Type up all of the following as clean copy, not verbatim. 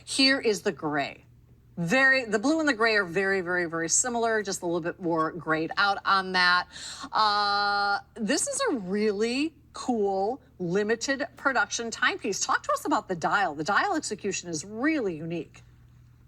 Here is the gray. The blue and the gray are very, very, very similar, just a little bit more grayed out on that. This is a really cool limited production timepiece. Talk to us about the dial. The dial execution is really unique.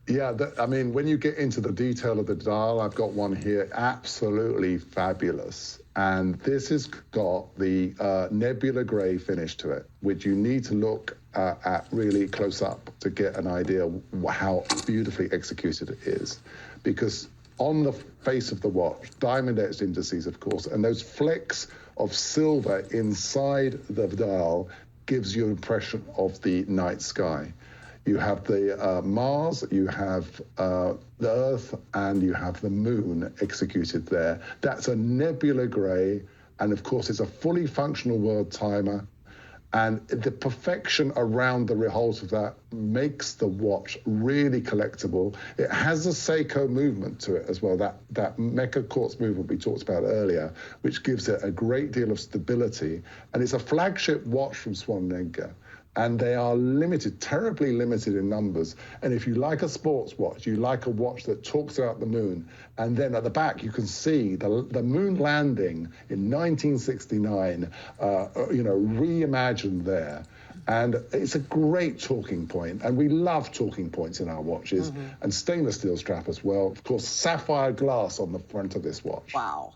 Yeah, I mean, when you get into the detail of the dial, I've got one here, absolutely fabulous. And this has got the nebula gray finish to it, which you need to look at really close up to get an idea of how beautifully executed it is. Because on the face of the watch, diamond etched indices, of course, and those flecks of silver inside the dial gives you an impression of the night sky. You have the Mars, you have the Earth, and you have the Moon executed there. That's a nebula gray, and of course it's a fully functional world timer. And the perfection around the result of that makes the watch really collectible. It has a Seiko movement to it as well, that Mecha Quartz movement we talked about earlier, which gives it a great deal of stability. And it's a flagship watch from Swan & Edgar. And they are limited, terribly limited in numbers. And if you like a sports watch, you like a watch that talks about the moon, and then at the back you can see the moon landing in 1969, reimagined there. And it's a great talking point, and we love talking points in our watches, and stainless steel strap as well. Of course, sapphire glass on the front of this watch. Wow.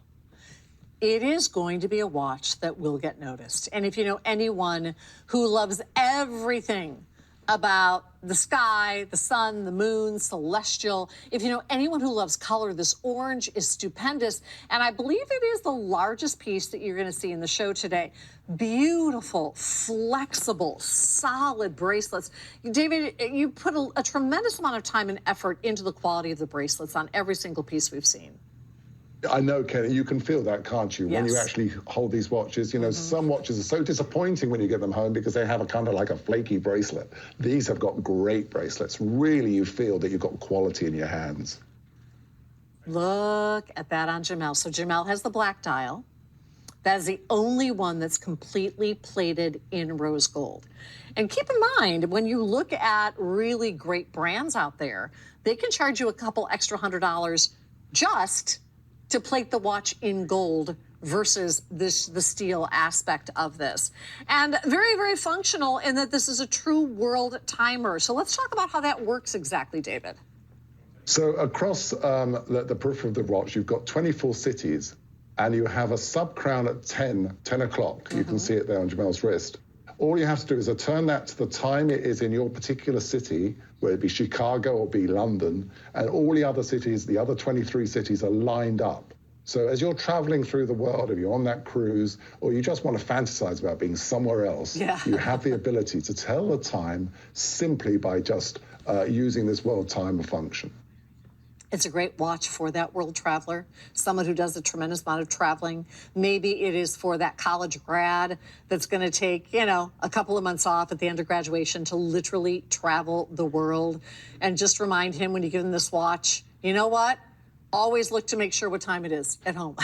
It is going to be a watch that will get noticed. And if you know anyone who loves everything about the sky, the sun, the moon, celestial, if you know anyone who loves color, this orange is stupendous. And I believe it is the largest piece that you're going to see in the show today. Beautiful, flexible, solid bracelets. David, you put a tremendous amount of time and effort into the quality of the bracelets on every single piece we've seen. I know, Kenny, you can feel that, can't you? Yes. When you actually hold these watches. You know, some watches are so disappointing when you get them home because they have a kind of like a flaky bracelet. These have got great bracelets. Really, you feel that you've got quality in your hands. Look at that on Jamel. So Jamel has the black dial. That is the only one that's completely plated in rose gold. And keep in mind, when you look at really great brands out there, they can charge you a couple extra $100 just to plate the watch in gold versus the steel aspect of this. And very, very functional in that this is a true world timer. So let's talk about how that works exactly, David. So across the periphery of the watch, you've got 24 cities, and you have a sub-crown at 10 o'clock. You can see it there on Jamel's wrist. All you have to do is turn that to the time it is in your particular city, whether it be Chicago or be London, and all the other cities, the other 23 cities, are lined up. So as you're traveling through the world, if you're on that cruise, or you just want to fantasize about being somewhere else, you have the ability to tell the time simply by just using this world timer function. It's a great watch for that world traveler, someone who does a tremendous amount of traveling. Maybe it is for that college grad that's going to take, a couple of months off at the end of graduation to literally travel the world. And just remind him when you give him this watch, you know what? Always look to make sure what time it is at home.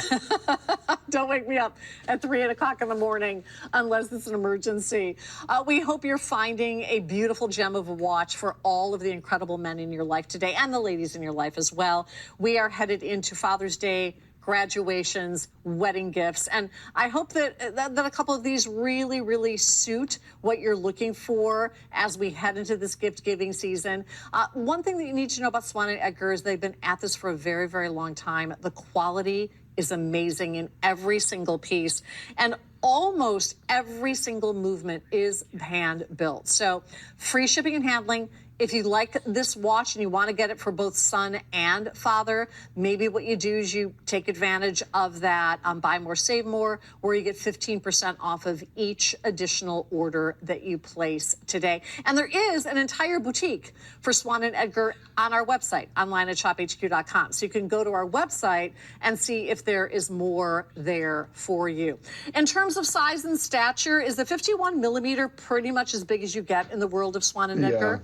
Don't wake me up at 3 o'clock in the morning unless it's an emergency. We hope you're finding a beautiful gem of a watch for all of the incredible men in your life today and the ladies in your life as well. We are headed into Father's Day, graduations, wedding gifts. And I hope that a couple of these really, really suit what you're looking for as we head into this gift-giving season. One thing that you need to know about Swan & Edgar is they've been at this for a very, very long time. The quality is amazing in every single piece. And almost every single movement is hand-built. So free shipping and handling. If you like this watch and you want to get it for both son and father, maybe what you do is you take advantage of that buy more, save more, where you get 15% off of each additional order that you place today. And there is an entire boutique for Swan & Edgar on our website, online at shophq.com. So you can go to our website and see if there is more there for you. In terms of size and stature, is the 51 millimeter pretty much as big as you get in the world of Swan & Edgar?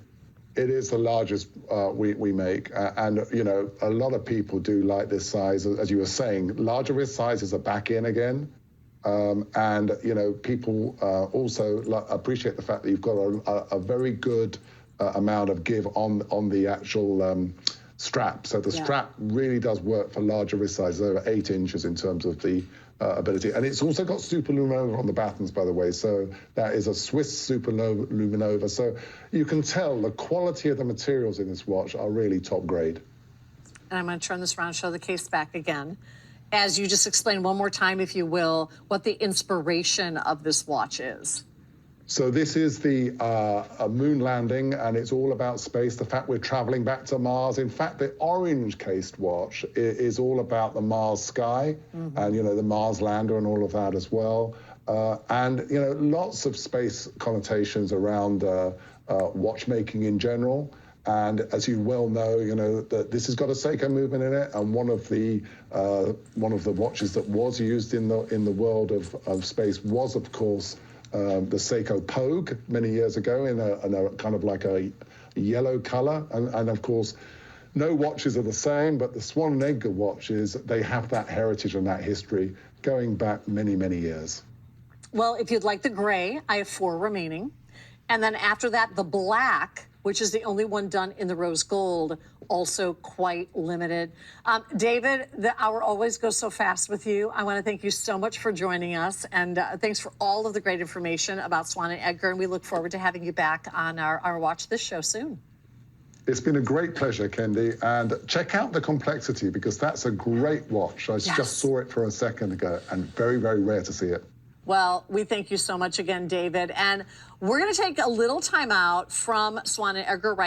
It is the largest we make, and a lot of people do like this size. As you were saying, larger wrist sizes are back in again, and people also appreciate the fact that you've got a very good amount of give on the actual strap. So the strap really does work for larger wrist sizes, over 8 inches in terms of the ability. And it's also got Superluminova on the battens, by the way. So that is a Swiss Superluminova. So you can tell the quality of the materials in this watch are really top grade. And I'm going to turn this around, show the case back again. As you just explain one more time, if you will, what the inspiration of this watch is. So this is the moon landing, and it's all about space, the fact we're traveling back to Mars. In fact, the orange-cased watch is all about the Mars sky, and, you know, the Mars lander and all of that as well. And, you know, lots of space connotations around watchmaking in general. And as you well know, you know, that this has got a Seiko movement in it, and one of the watches that was used in the world of space was, of course, the Seiko Pogue many years ago in a kind of like a yellow color. And of course, no watches are the same, but the Swan and Edgar watches, they have that heritage and that history going back many, many years. Well, if you'd like the gray, I have 4 remaining. And then after that, the black, which is the only one done in the rose gold, also quite limited. David, the hour always goes so fast with you. I want to thank you so much for joining us, and thanks for all of the great information about Swan and Edgar, and we look forward to having you back on our Watch This show soon. It's been a great pleasure, Kendi, and check out the complexity, because that's a great watch. I just saw it for a second ago, and very, very rare to see it. Well, we thank you so much again, David, and we're going to take a little time out from Swan and Edgar right